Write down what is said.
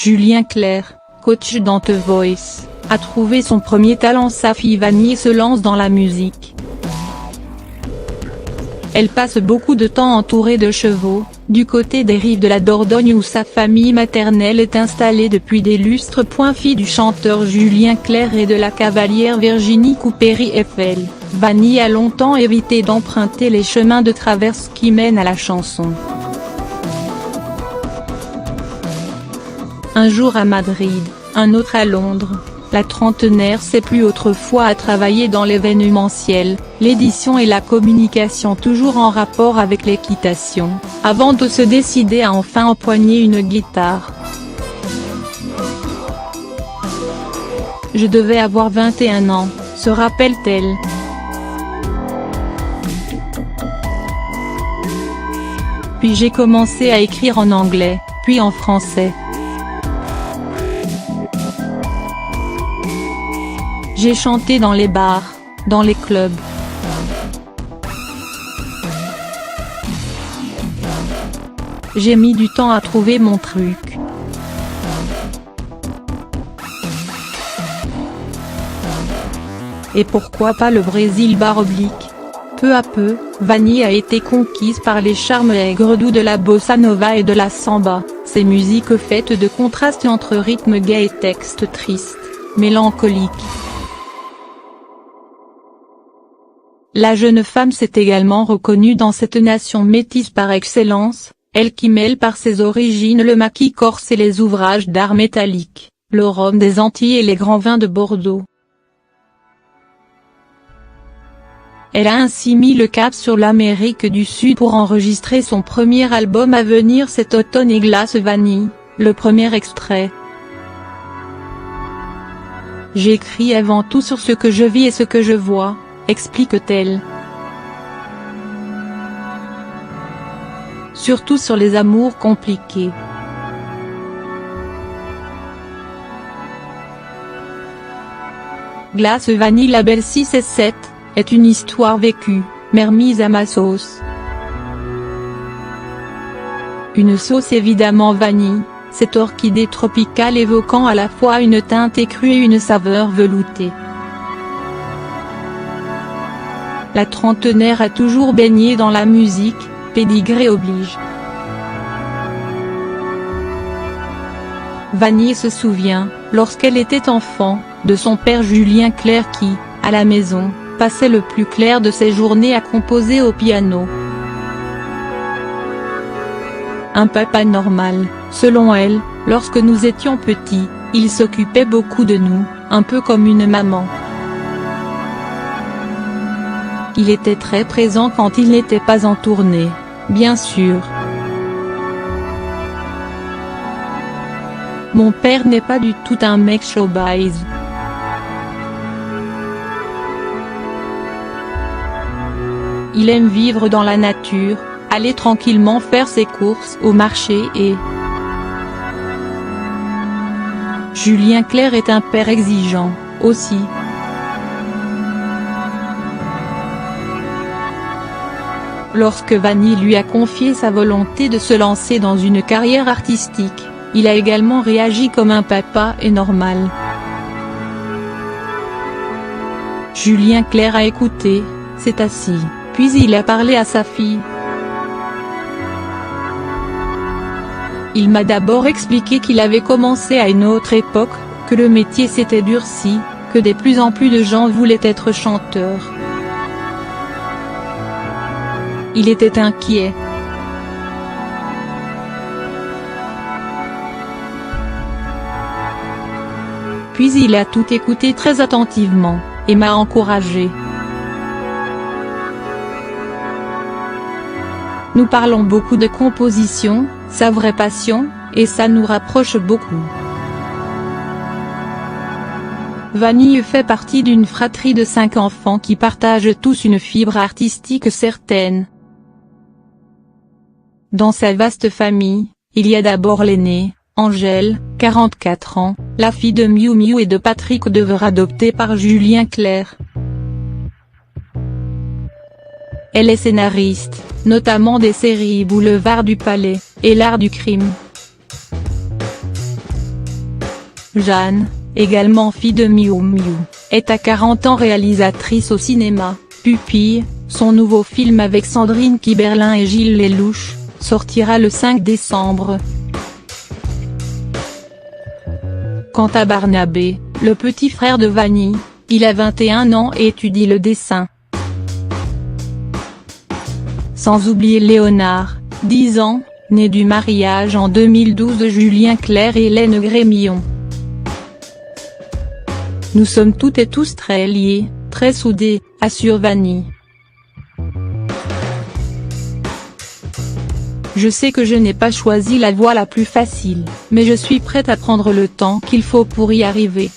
Julien Clerc, coach dans The Voice, a trouvé son premier talent. Sa fille Vanille se lance dans la musique. Elle passe beaucoup de temps entourée de chevaux, du côté des rives de la Dordogne où sa famille maternelle est installée depuis des lustres. Fille du chanteur Julien Clerc et de la cavalière Virginie Coupéry-Eiffel, Vanille a longtemps évité d'emprunter les chemins de traverse qui mènent à la chanson. Un jour à Madrid, un autre à Londres, la trentenaire s'est plu autrefois à travailler dans l'événementiel, l'édition et la communication toujours en rapport avec l'équitation, avant de se décider à enfin empoigner une guitare. Je devais avoir 21 ans, se rappelle-t-elle. Puis j'ai commencé à écrire en anglais, puis en français. J'ai chanté dans les bars, dans les clubs. J'ai mis du temps à trouver mon truc. Et pourquoi pas le Brésil /. Peu à peu, Vanille a été conquise par les charmes aigres-doux de la bossa nova et de la samba, ces musiques faites de contrastes entre rythmes gais et textes tristes, mélancoliques. La jeune femme s'est également reconnue dans cette nation métisse par excellence, elle qui mêle par ses origines le maquis corse et les ouvrages d'art métallique, le rhum des Antilles et les grands vins de Bordeaux. Elle a ainsi mis le cap sur l'Amérique du Sud pour enregistrer son premier album à venir cet automne. Et Glace Vanille, le premier extrait. J'écris avant tout sur ce que je vis et ce que je vois, explique-t-elle. Surtout sur les amours compliqués. Glace Vanille label 6 et 7, est une histoire vécue, mais mise à ma sauce. Une sauce évidemment vanille, cette orchidée tropicale évoquant à la fois une teinte écrue et une saveur veloutée. La trentenaire a toujours baigné dans la musique, pédigré oblige. Vanille se souvient, lorsqu'elle était enfant, de son père Julien Clerc qui, à la maison, passait le plus clair de ses journées à composer au piano. Un papa normal, selon elle, lorsque nous étions petits, il s'occupait beaucoup de nous, un peu comme une maman. Il était très présent quand il n'était pas en tournée, bien sûr. Mon père n'est pas du tout un mec showbiz. Il aime vivre dans la nature, aller tranquillement faire ses courses au marché et… Julien Clerc est un père exigeant, aussi. Lorsque Vanille lui a confié sa volonté de se lancer dans une carrière artistique, il a également réagi comme un papa et normal. Julien Clerc a écouté, s'est assis, puis il a parlé à sa fille. Il m'a d'abord expliqué qu'il avait commencé à une autre époque, que le métier s'était durci, que de plus en plus de gens voulaient être chanteurs. Il était inquiet. Puis il a tout écouté très attentivement, et m'a encouragé. Nous parlons beaucoup de composition, sa vraie passion, et ça nous rapproche beaucoup. Vanille fait partie d'une fratrie de 5 enfants qui partagent tous une fibre artistique certaine. Dans sa vaste famille, il y a d'abord l'aînée, Angèle, 44 ans, la fille de Miu Miu et de Patrick Devers adoptée par Julien Clerc. Elle est scénariste, notamment des séries Boulevard du Palais, et L'Art du crime. Jeanne, également fille de Miou Miou, est à 40 ans réalisatrice au cinéma. Pupille, son nouveau film avec Sandrine Kiberlin et Gilles Lelouch, sortira le 5 décembre. Quant à Barnabé, le petit frère de Vanny, il a 21 ans et étudie le dessin. Sans oublier Léonard, 10 ans, né du mariage en 2012 de Julien Clerc et Hélène Grémillon. Nous sommes toutes et tous très liés, très soudés, assure Vanny. Je sais que je n'ai pas choisi la voie la plus facile, mais je suis prête à prendre le temps qu'il faut pour y arriver.